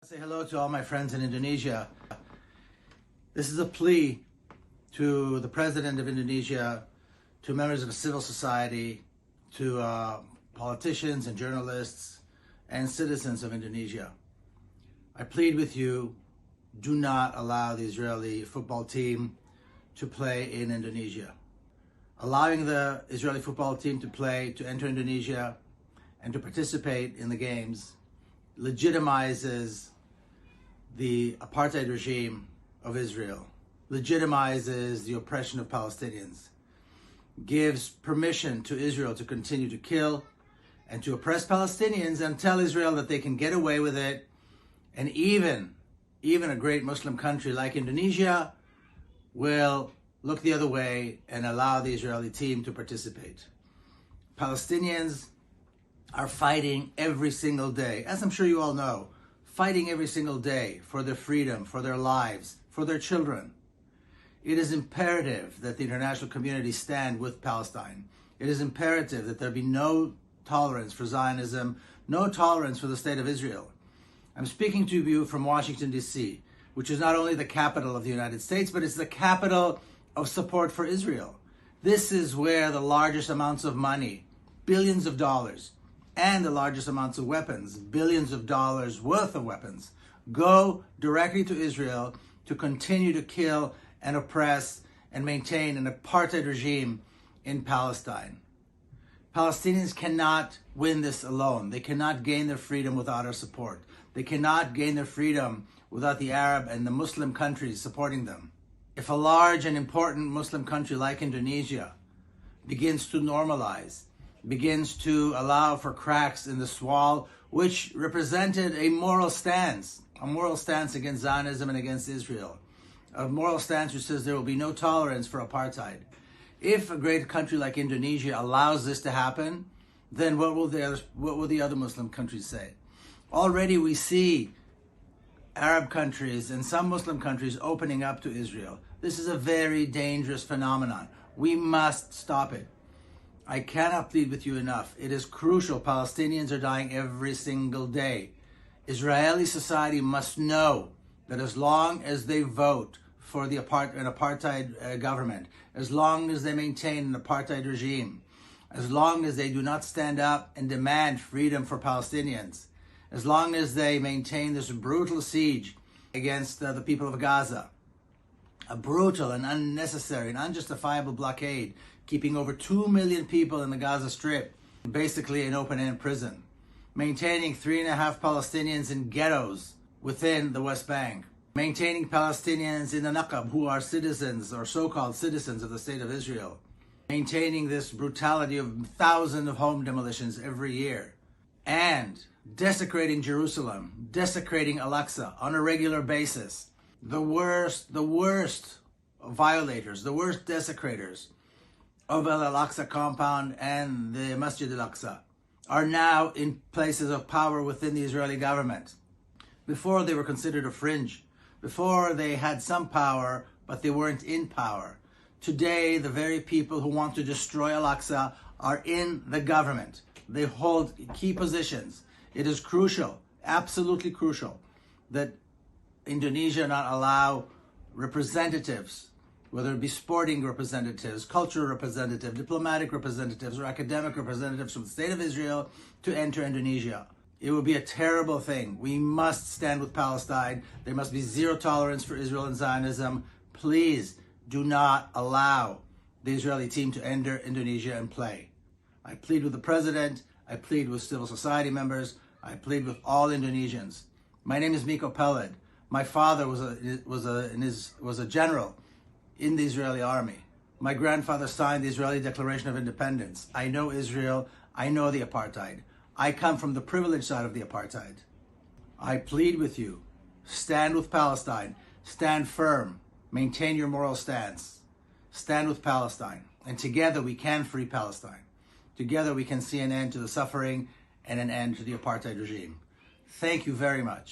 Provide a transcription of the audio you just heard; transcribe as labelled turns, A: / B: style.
A: Say hello to all my friends in Indonesia. This is a plea to the President of Indonesia, to members of civil society, to politicians and journalists and citizens of Indonesia. I plead with you, do not allow the Israeli football team to play in Indonesia. Allowing the Israeli football team to enter Indonesia and to participate in the games legitimizes the apartheid regime of Israel, legitimizes the oppression of Palestinians, gives permission to Israel to continue to kill and to oppress Palestinians and tell Israel that they can get away with it. And even a great Muslim country like Indonesia will look the other way and allow the Israeli team to participate. Palestinians are fighting every single day, as I'm sure you all know, fighting every single day for their freedom, for their lives, for their children. It is imperative that the international community stand with Palestine. It is imperative that there be no tolerance for Zionism, no tolerance for the state of Israel. I'm speaking to you from Washington, D.C., which is not only the capital of the United States, but it's the capital of support for Israel. This is where the largest amounts of money, billions of dollars, and the largest amounts of weapons, billions of dollars worth of weapons, go directly to Israel to continue to kill and oppress and maintain an apartheid regime in Palestine. Palestinians cannot win this alone. They cannot gain their freedom without our support. They cannot gain their freedom without the Arab and the Muslim countries supporting them. If a large and important Muslim country like Indonesia begins to normalize, begins to allow for cracks in this wall, which represented a moral stance against Zionism and against Israel, a moral stance which says there will be no tolerance for apartheid. If a great country like Indonesia allows this to happen, then what will the other Muslim countries say? Already we see Arab countries and some Muslim countries opening up to Israel. This is a very dangerous phenomenon. We must stop it. I cannot plead with you enough. It is crucial. Palestinians are dying every single day. Israeli society must know that as long as they vote for an apartheid government, as long as they maintain an apartheid regime, as long as they do not stand up and demand freedom for Palestinians, as long as they maintain this brutal siege against the people of Gaza, a brutal and unnecessary and unjustifiable blockade, keeping over 2 million people in the Gaza Strip, basically in open-end prison, maintaining 3.5 Palestinians in ghettos within the West Bank, maintaining Palestinians in the Naqab who are citizens or so-called citizens of the state of Israel, maintaining this brutality of thousands of home demolitions every year, and desecrating Jerusalem, desecrating Al-Aqsa on a regular basis. The worst violators, the worst desecrators of Al-Aqsa compound and the Masjid Al-Aqsa are now in places of power within the Israeli government. Before they were considered a fringe. Before they had some power, but they weren't in power. Today, the very people who want to destroy Al-Aqsa are in the government. They hold key positions. It is crucial, absolutely crucial, that Indonesia not allow representatives, whether it be sporting representatives, cultural representatives, diplomatic representatives, or academic representatives from the state of Israel to enter Indonesia. It would be a terrible thing. We must stand with Palestine. There must be zero tolerance for Israel and Zionism. Please do not allow the Israeli team to enter Indonesia and play. I plead with the president. I plead with civil society members. I plead with all Indonesians. My name is Miko Peled. My father was a general in the Israeli army. My grandfather signed the Israeli Declaration of Independence. I know Israel. I know the apartheid. I come from the privileged side of the apartheid. I plead with you, stand with Palestine, stand firm, maintain your moral stance, stand with Palestine, and together we can free Palestine. Together we can see an end to the suffering and an end to the apartheid regime. Thank you very much.